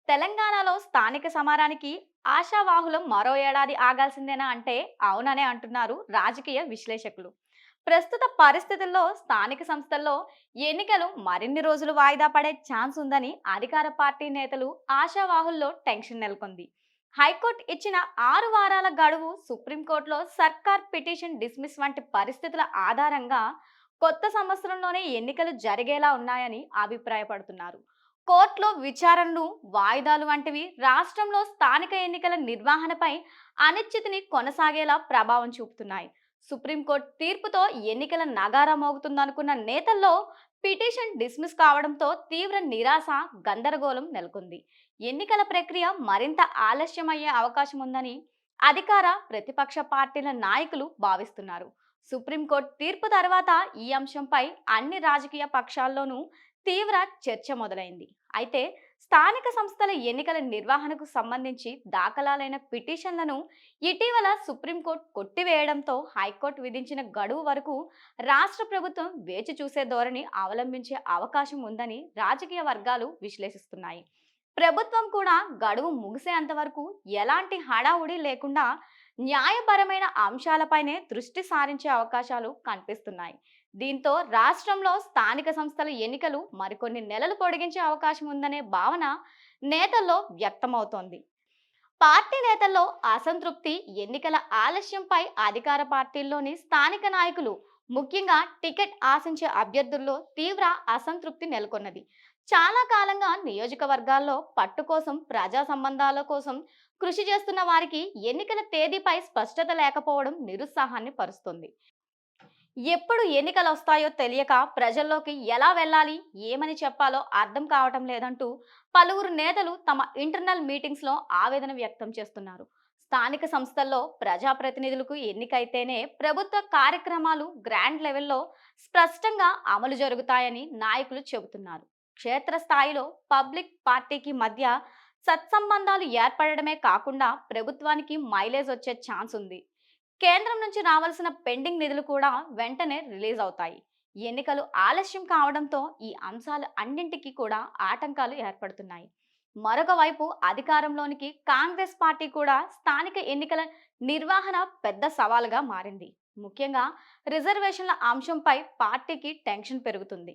తెలంగాణలో స్థానిక సమరానికి ఆశావాహులం మరో ఏడాది ఆగాల్సిందేనా అంటే అవుననే అంటున్నారు రాజకీయ విశ్లేషకులు. ప్రస్తుత పరిస్థితుల్లో స్థానిక సంస్థల్లో ఎన్నికలు మరిన్ని రోజులు వాయిదా పడే ఛాన్స్ ఉందని అధికార పార్టీ నేతలు ఆశావాహుల్లో టెన్షన్ నెలకొంది. హైకోర్టు ఇచ్చిన 6 వారాల గడువు, సుప్రీంకోర్టులో సర్కార్ పిటిషన్ డిస్మిస్ వంటి పరిస్థితుల ఆధారంగా కొత్త సంవత్సరంలోనే ఎన్నికలు జరిగేలా ఉన్నాయని అభిప్రాయపడుతున్నారు. కోర్టులో విచారణలు, వాయిదాలు వంటివి రాష్ట్రంలో స్థానిక ఎన్నికల నిర్వహణపై అనిశ్చితిని కొనసాగేలా ప్రభావం చూపుతున్నాయి. సుప్రీంకోర్టు తీర్పుతో ఎన్నికల నగారా మోగుతుందనుకున్న నేతల్లో పిటిషన్ డిస్మిస్ కావడంతో తీవ్ర నిరాశ, గందరగోళం నెలకొంది. ఎన్నికల ప్రక్రియ మరింత ఆలస్యమయ్యే అవకాశం ఉందని అధికార, ప్రతిపక్ష పార్టీల నాయకులు భావిస్తున్నారు. సుప్రీంకోర్టు తీర్పు తర్వాత ఈ అంశంపై అన్ని రాజకీయ పక్షాల్లోనూ తీవ్ర చర్చ మొదలైంది. అయితే స్థానిక సంస్థల ఎన్నికల నిర్వహణకు సంబంధించి దాఖలాలైన పిటిషన్లను ఇటీవల సుప్రీంకోర్టు కొట్టివేయడంతో హైకోర్టు విధించిన గడువు వరకు రాష్ట్ర ప్రభుత్వం వేచి చూసే ధోరణి అవలంబించే అవకాశం ఉందని రాజకీయ వర్గాలు విశ్లేషిస్తున్నాయి. ప్రభుత్వం కూడా గడువు ముగిసేంత వరకు ఎలాంటి హడావుడి లేకుండా న్యాయపరమైన అంశాలపైనే దృష్టి సారించే అవకాశాలు కనిపిస్తున్నాయి. దీంతో రాష్ట్రంలో స్థానిక సంస్థల ఎన్నికలు మరికొన్ని నెలలు పొడిగించే అవకాశం ఉందనే భావన నేతల్లో వ్యక్తమవుతోంది. పార్టీ నేతల్లో అసంతృప్తి, ఎన్నికల ఆలస్యంపై అధికార పార్టీల్లోని స్థానిక నాయకులు, ముఖ్యంగా టికెట్ ఆశించే అభ్యర్థుల్లో తీవ్ర అసంతృప్తి నెలకొన్నది. చాలా కాలంగా నియోజకవర్గాల్లో పట్టు కోసం, ప్రజా సంబంధాల కోసం కృషి చేస్తున్న వారికి ఎన్నికల తేదీపై స్పష్టత లేకపోవడం నిరుత్సాహాన్ని పరుస్తుంది. ఎప్పుడు ఎన్నికలు వస్తాయో తెలియక ప్రజల్లోకి ఎలా వెళ్ళాలి, ఏమని చెప్పాలో అర్థం కావటం లేదంటూ పలువురు నేతలు తమ ఇంటర్నల్ మీటింగ్స్ లో ఆవేదన వ్యక్తం చేస్తున్నారు. స్థానిక సంస్థల్లో ప్రజాప్రతినిధులకు ఎన్నికైతేనే ప్రభుత్వ కార్యక్రమాలు గ్రాండ్ లెవెల్లో స్పష్టంగా అమలు జరుగుతాయని నాయకులు చెబుతున్నారు. క్షేత్రస్థాయిలో పబ్లిక్ పార్టీకి మధ్య సత్సంబంధాలు ఏర్పడడమే కాకుండా ప్రభుత్వానికి మైలేజ్ వచ్చే ఛాన్స్ ఉంది. కేంద్రం నుంచి రావాల్సిన పెండింగ్ నిధులు కూడా వెంటనే రిలీజ్ అవుతాయి. ఎన్నికలు ఆలస్యం కావడంతో ఈ అంశాలు అన్నింటికీ కూడా ఆటంకాలు ఏర్పడుతున్నాయి. మరొక వైపు అధికారంలోనికి కాంగ్రెస్ పార్టీ కూడా స్థానిక ఎన్నికల నిర్వహణ పెద్ద సవాలుగా మారింది. ముఖ్యంగా రిజర్వేషన్ల అంశంపై పార్టీకి టెన్షన్ పెరుగుతుంది.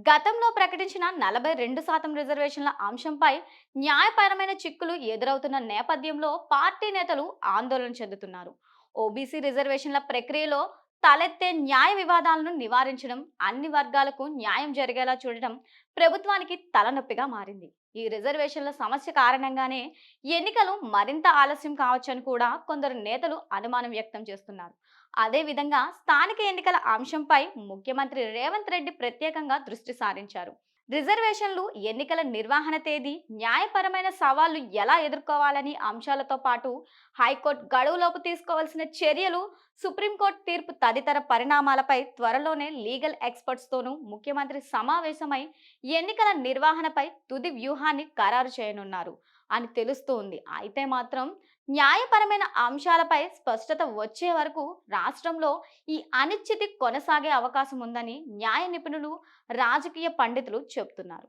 గతంలో ప్రకటించిన 42% రిజర్వేషన్ల అంశంపై న్యాయపరమైన చిక్కులు ఎదురవుతున్న నేపథ్యంలో పార్టీ నేతలు ఆందోళన చెందుతున్నారు. ఓబీసీ రిజర్వేషన్ల ప్రక్రియలో తలెత్తే న్యాయ వివాదాలను నివారించడం, అన్ని వర్గాలకు న్యాయం జరిగేలా చూడటం ప్రభుత్వానికి తలనొప్పిగా మారింది. ఈ రిజర్వేషన్ల సమస్య కారణంగానే ఎన్నికలు మరింత ఆలస్యం కావచ్చని కూడా కొందరు నేతలు అనుమానం వ్యక్తం చేస్తున్నారు. అదేవిధంగా స్థానిక ఎన్నికల అంశంపై ముఖ్యమంత్రి రేవంత్ రెడ్డి ప్రత్యేకంగా దృష్టి సారించారు. రిజర్వేషన్లు, ఎన్నికల నిర్వహణ తేదీ, న్యాయపరమైన సవాళ్లు ఎలా ఎదుర్కోవాలని అంశాలతో పాటు హైకోర్టు గడువులోపు తీసుకోవాల్సిన చర్యలు, సుప్రీంకోర్టు తీర్పు తదితర పరిణామాలపై త్వరలోనే లీగల్ ఎక్స్పర్ట్స్ తోనూ ముఖ్యమంత్రి సమావేశమై ఎన్నికల నిర్వహణపై తుది వ్యూహాన్ని ఖరారు చేయనున్నారు అని తెలుస్తోంది. అయితే మాత్రం న్యాయపరమైన అంశాలపై స్పష్టత వచ్చే వరకు రాష్ట్రంలో ఈ అనిశ్చితి కొనసాగే అవకాశం ఉందని న్యాయ నిపుణులు, రాజకీయ పండితులు చెబుతున్నారు.